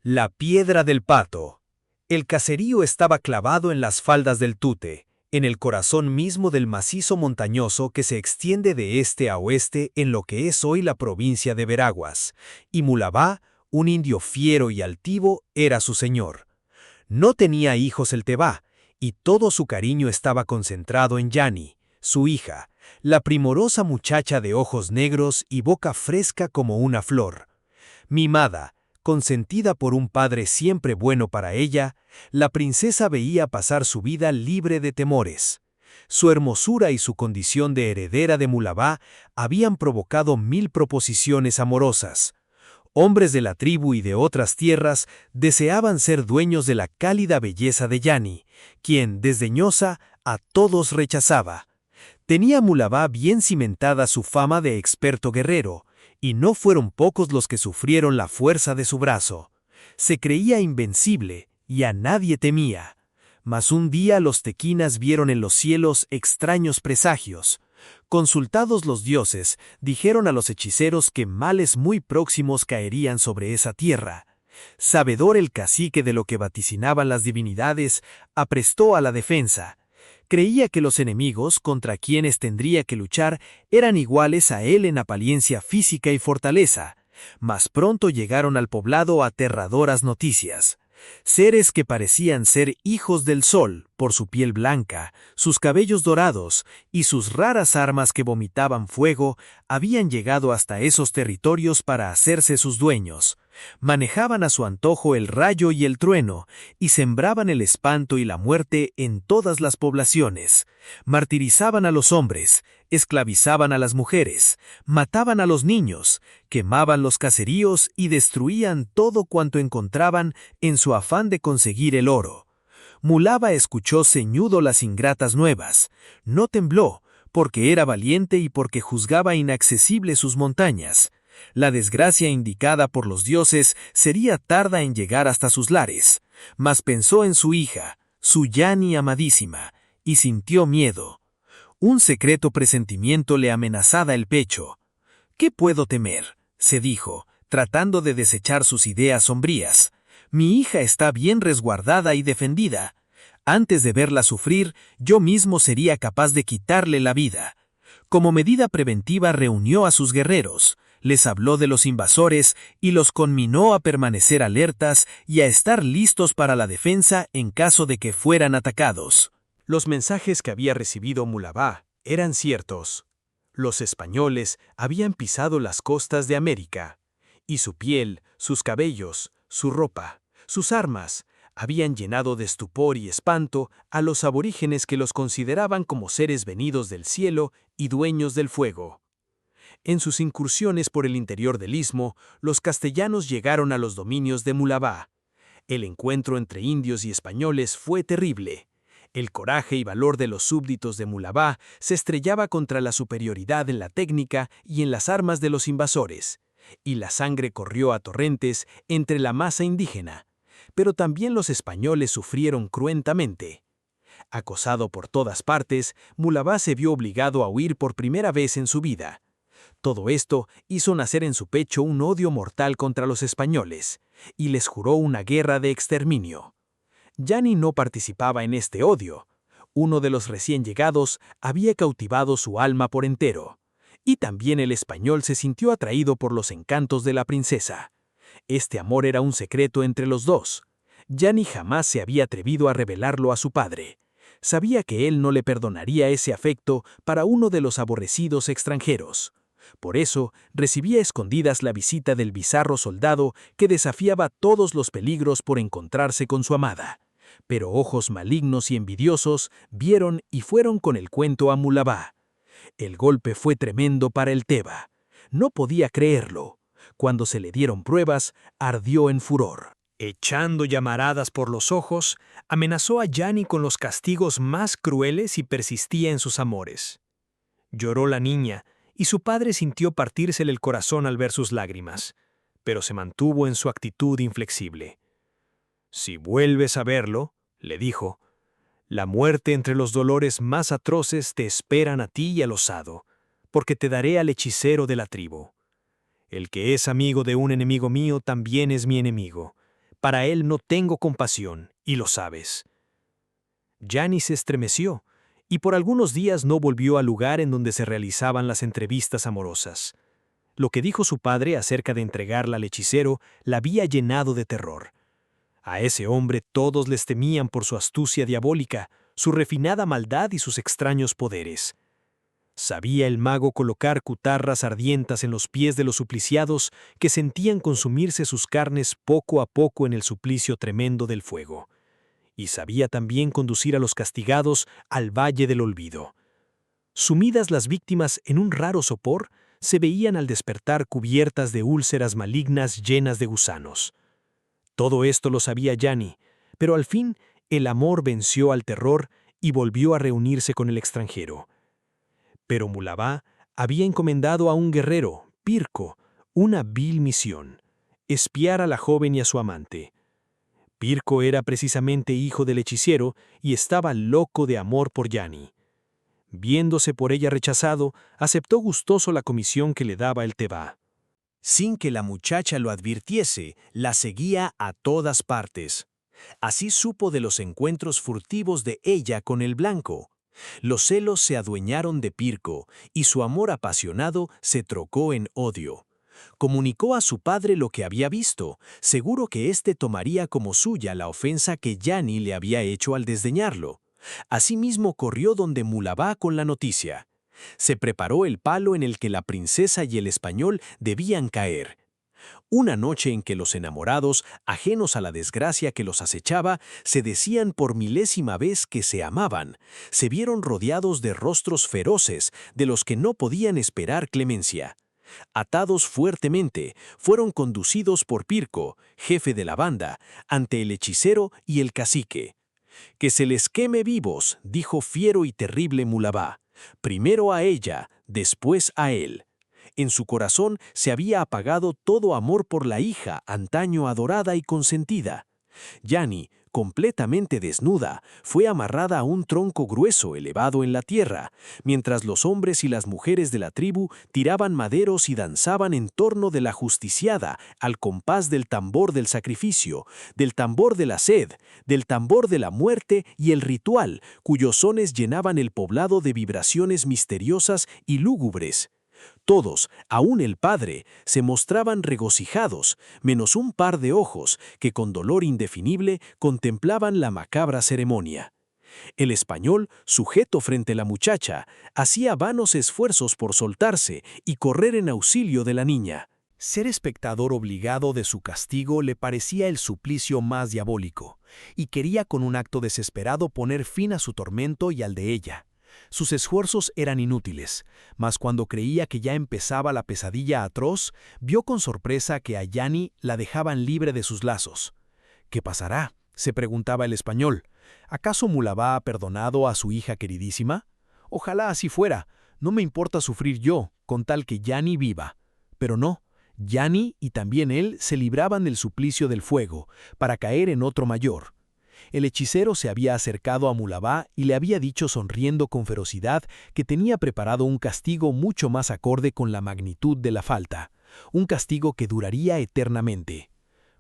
La piedra del pato. El caserío estaba clavado en las faldas del Tute, en el corazón mismo del macizo montañoso que se extiende de este a oeste en lo que es hoy la provincia de Veraguas, y Mulabá, un indio fiero y altivo, era su señor. No tenía hijos el Tebá, y todo su cariño estaba concentrado en Yani, su hija, la primorosa muchacha de ojos negros y boca fresca como una flor. Mimada, consentida por un padre siempre bueno para ella, la princesa veía pasar su vida libre de temores. Su hermosura y su condición de heredera de Mulabá habían provocado 1000 proposiciones amorosas. Hombres de la tribu y de otras tierras deseaban ser dueños de la cálida belleza de Yani, quien, desdeñosa, a todos rechazaba. Tenía Mulabá bien cimentada su fama de experto guerrero, y no fueron pocos los que sufrieron la fuerza de su brazo. Se creía invencible y a nadie temía. Mas un día los tequinas vieron en los cielos extraños presagios. Consultados los dioses, dijeron a los hechiceros que males muy próximos caerían sobre esa tierra. Sabedor el cacique de lo que vaticinaban las divinidades, aprestó a la defensa. Creía que los enemigos contra quienes tendría que luchar eran iguales a él en apariencia física y fortaleza, mas pronto llegaron al poblado aterradoras noticias. Seres que parecían ser hijos del sol por su piel blanca, sus cabellos dorados y sus raras armas que vomitaban fuego, habían llegado hasta esos territorios para hacerse sus dueños. Manejaban a su antojo el rayo y el trueno, y sembraban el espanto y la muerte en todas las poblaciones. Martirizaban a los hombres, esclavizaban a las mujeres, mataban a los niños, quemaban los caseríos y destruían todo cuanto encontraban en su afán de conseguir el oro. Mulabá escuchó ceñudo las ingratas nuevas. No tembló, porque era valiente y porque juzgaba inaccesibles sus montañas. La desgracia indicada por los dioses sería tarda en llegar hasta sus lares, mas pensó en su hija, su Yani amadísima, y sintió miedo. Un secreto presentimiento le amenazaba el pecho. ¿Qué puedo temer?, se dijo, tratando de desechar sus ideas sombrías. Mi hija está bien resguardada y defendida. Antes de verla sufrir, yo mismo sería capaz de quitarle la vida. Como medida preventiva reunió a sus guerreros, les habló de los invasores y los conminó a permanecer alertas y a estar listos para la defensa en caso de que fueran atacados. Los mensajes que había recibido Mulabá eran ciertos. Los españoles habían pisado las costas de América, y su piel, sus cabellos, su ropa, sus armas, habían llenado de estupor y espanto a los aborígenes que los consideraban como seres venidos del cielo y dueños del fuego. En sus incursiones por el interior del istmo, los castellanos llegaron a los dominios de Mulabá. El encuentro entre indios y españoles fue terrible. El coraje y valor de los súbditos de Mulabá se estrellaba contra la superioridad en la técnica y en las armas de los invasores, y la sangre corrió a torrentes entre la masa indígena. Pero también los españoles sufrieron cruentamente. Acosado por todas partes, Mulabá se vio obligado a huir por primera vez en su vida. Todo esto hizo nacer en su pecho un odio mortal contra los españoles, y les juró una guerra de exterminio. Yani no participaba en este odio. Uno de los recién llegados había cautivado su alma por entero, y también el español se sintió atraído por los encantos de la princesa. Este amor era un secreto entre los dos. Yani jamás se había atrevido a revelarlo a su padre. Sabía que él no le perdonaría ese afecto para uno de los aborrecidos extranjeros. Por eso, recibía a escondidas la visita del bizarro soldado que desafiaba todos los peligros por encontrarse con su amada. Pero ojos malignos y envidiosos vieron y fueron con el cuento a Mulabá. El golpe fue tremendo para el Teba. No podía creerlo. Cuando se le dieron pruebas, ardió en furor. Echando llamaradas por los ojos, amenazó a Yani con los castigos más crueles y persistía en sus amores. Lloró la niña, y su padre sintió partírsele el corazón al ver sus lágrimas, pero se mantuvo en su actitud inflexible. «Si vuelves a verlo», le dijo, «la muerte entre los dolores más atroces te esperan a ti y al osado, porque te daré al hechicero de la tribu. El que es amigo de un enemigo mío también es mi enemigo. Para él no tengo compasión, y lo sabes». Gianni se estremeció, y por algunos días no volvió al lugar en donde se realizaban las entrevistas amorosas. Lo que dijo su padre acerca de entregarla al hechicero la había llenado de terror. A ese hombre todos les temían por su astucia diabólica, su refinada maldad y sus extraños poderes. ¿Sabía el mago colocar cutarras ardientas en los pies de los supliciados que sentían consumirse sus carnes poco a poco en el suplicio tremendo del fuego? Y sabía también conducir a los castigados al Valle del Olvido. Sumidas las víctimas en un raro sopor, se veían al despertar cubiertas de úlceras malignas llenas de gusanos. Todo esto lo sabía Gianni, pero al fin el amor venció al terror y volvió a reunirse con el extranjero. Pero Mulabá había encomendado a un guerrero, Pirco, una vil misión: espiar a la joven y a su amante. Pirco era precisamente hijo del hechicero y estaba loco de amor por Gianni. Viéndose por ella rechazado, aceptó gustoso la comisión que le daba el Tebá. Sin que la muchacha lo advirtiese, la seguía a todas partes. Así supo de los encuentros furtivos de ella con el blanco. Los celos se adueñaron de Pirco, y su amor apasionado se trocó en odio. Comunicó a su padre lo que había visto, seguro que éste tomaría como suya la ofensa que Gianni le había hecho al desdeñarlo. Asimismo corrió donde Mulabá con la noticia. Se preparó el palo en el que la princesa y el español debían caer. Una noche en que los enamorados, ajenos a la desgracia que los acechaba, se decían por milésima vez que se amaban, se vieron rodeados de rostros feroces de los que no podían esperar clemencia. Atados fuertemente, fueron conducidos por Pirco, jefe de la banda, ante el hechicero y el cacique. «Que se les queme vivos», dijo fiero y terrible Mulabá, «primero a ella, después a él». En su corazón se había apagado todo amor por la hija, antaño adorada y consentida. Gianni, completamente desnuda, fue amarrada a un tronco grueso elevado en la tierra, mientras los hombres y las mujeres de la tribu tiraban maderos y danzaban en torno de la justiciada al compás del tambor del sacrificio, del tambor de la sed, del tambor de la muerte y el ritual, cuyos sones llenaban el poblado de vibraciones misteriosas y lúgubres. Todos, aun el padre, se mostraban regocijados, menos un par de ojos que con dolor indefinible contemplaban la macabra ceremonia. El español, sujeto frente a la muchacha, hacía vanos esfuerzos por soltarse y correr en auxilio de la niña. Ser espectador obligado de su castigo le parecía el suplicio más diabólico, y quería con un acto desesperado poner fin a su tormento y al de ella. Sus esfuerzos eran inútiles, mas cuando creía que ya empezaba la pesadilla atroz, vio con sorpresa que a Gianni la dejaban libre de sus lazos. «¿Qué pasará?», se preguntaba el español. «¿Acaso Mulabá ha perdonado a su hija queridísima? Ojalá así fuera, no me importa sufrir yo, con tal que Gianni viva». Pero no, Gianni y también él se libraban del suplicio del fuego, para caer en otro mayor. El hechicero se había acercado a Mulabá y le había dicho sonriendo con ferocidad que tenía preparado un castigo mucho más acorde con la magnitud de la falta, un castigo que duraría eternamente.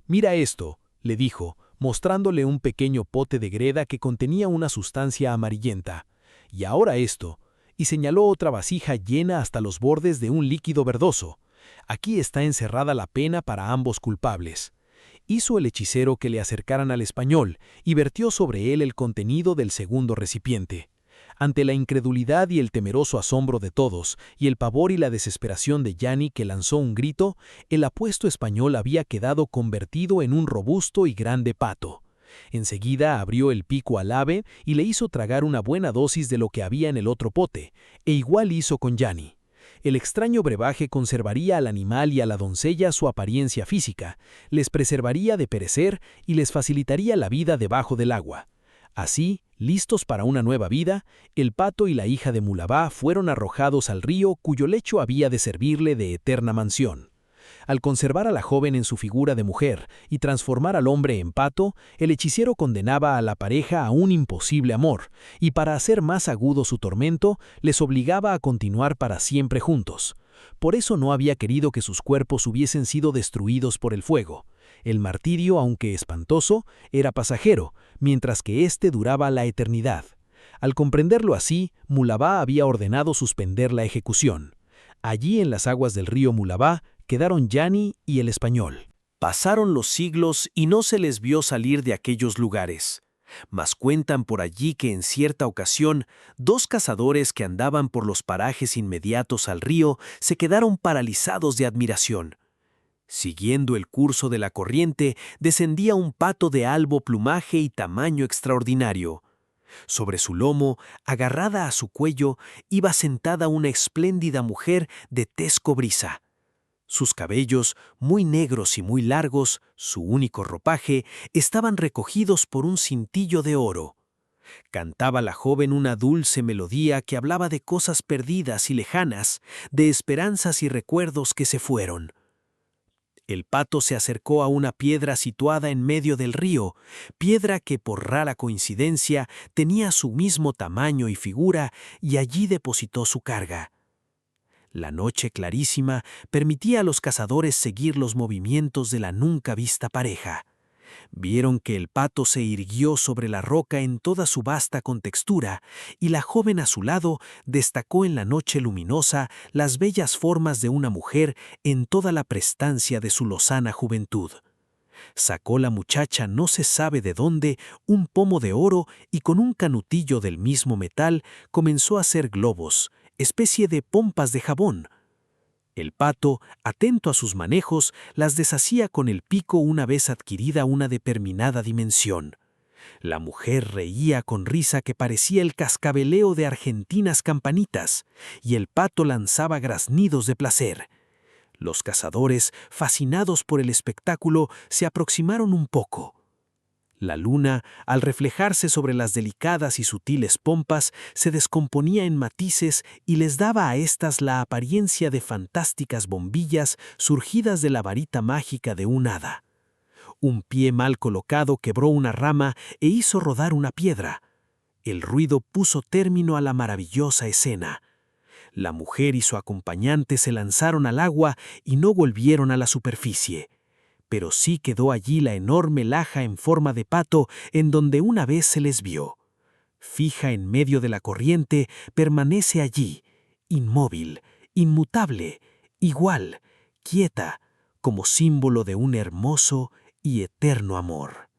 «Mira esto», le dijo, mostrándole un pequeño pote de greda que contenía una sustancia amarillenta. «Y ahora esto», y señaló otra vasija llena hasta los bordes de un líquido verdoso. «Aquí está encerrada la pena para ambos culpables». Hizo el hechicero que le acercaran al español y vertió sobre él el contenido del segundo recipiente. Ante la incredulidad y el temeroso asombro de todos, y el pavor y la desesperación de Gianni, que lanzó un grito, el apuesto español había quedado convertido en un robusto y grande pato. Enseguida abrió el pico al ave y le hizo tragar una buena dosis de lo que había en el otro pote, e igual hizo con Gianni. El extraño brebaje conservaría al animal y a la doncella su apariencia física, les preservaría de perecer y les facilitaría la vida debajo del agua. Así, listos para una nueva vida, el pato y la hija de Mulabá fueron arrojados al río cuyo lecho había de servirle de eterna mansión. Al conservar a la joven en su figura de mujer y transformar al hombre en pato, el hechicero condenaba a la pareja a un imposible amor, y para hacer más agudo su tormento, les obligaba a continuar para siempre juntos. Por eso no había querido que sus cuerpos hubiesen sido destruidos por el fuego. El martirio, aunque espantoso, era pasajero, mientras que éste duraba la eternidad. Al comprenderlo así, Mulabá había ordenado suspender la ejecución. Allí, en las aguas del río Mulabá, quedaron Yani y el español. Pasaron los siglos y no se les vio salir de aquellos lugares. Mas cuentan por allí que en cierta ocasión, dos cazadores que andaban por los parajes inmediatos al río se quedaron paralizados de admiración. Siguiendo el curso de la corriente, descendía un pato de albo plumaje y tamaño extraordinario. Sobre su lomo, agarrada a su cuello, iba sentada una espléndida mujer de tez cobriza. Sus cabellos, muy negros y muy largos, su único ropaje, estaban recogidos por un cintillo de oro. Cantaba la joven una dulce melodía que hablaba de cosas perdidas y lejanas, de esperanzas y recuerdos que se fueron. El pato se acercó a una piedra situada en medio del río, piedra que por rara coincidencia tenía su mismo tamaño y figura, y allí depositó su carga. La noche clarísima permitía a los cazadores seguir los movimientos de la nunca vista pareja. Vieron que el pato se irguió sobre la roca en toda su vasta contextura, y la joven a su lado destacó en la noche luminosa las bellas formas de una mujer en toda la prestancia de su lozana juventud. Sacó la muchacha no se sabe de dónde un pomo de oro y con un canutillo del mismo metal comenzó a hacer globos, especie de pompas de jabón. El pato, atento a sus manejos, las deshacía con el pico una vez adquirida una determinada dimensión. La mujer reía con risa que parecía el cascabeleo de argentinas campanitas, y el pato lanzaba graznidos de placer. Los cazadores, fascinados por el espectáculo, se aproximaron un poco. La luna, al reflejarse sobre las delicadas y sutiles pompas, se descomponía en matices y les daba a éstas la apariencia de fantásticas bombillas surgidas de la varita mágica de un hada. Un pie mal colocado quebró una rama e hizo rodar una piedra. El ruido puso término a la maravillosa escena. La mujer y su acompañante se lanzaron al agua y no volvieron a la superficie. Pero sí quedó allí la enorme laja en forma de pato en donde una vez se les vio. Fija en medio de la corriente, permanece allí, inmóvil, inmutable, igual, quieta, como símbolo de un hermoso y eterno amor.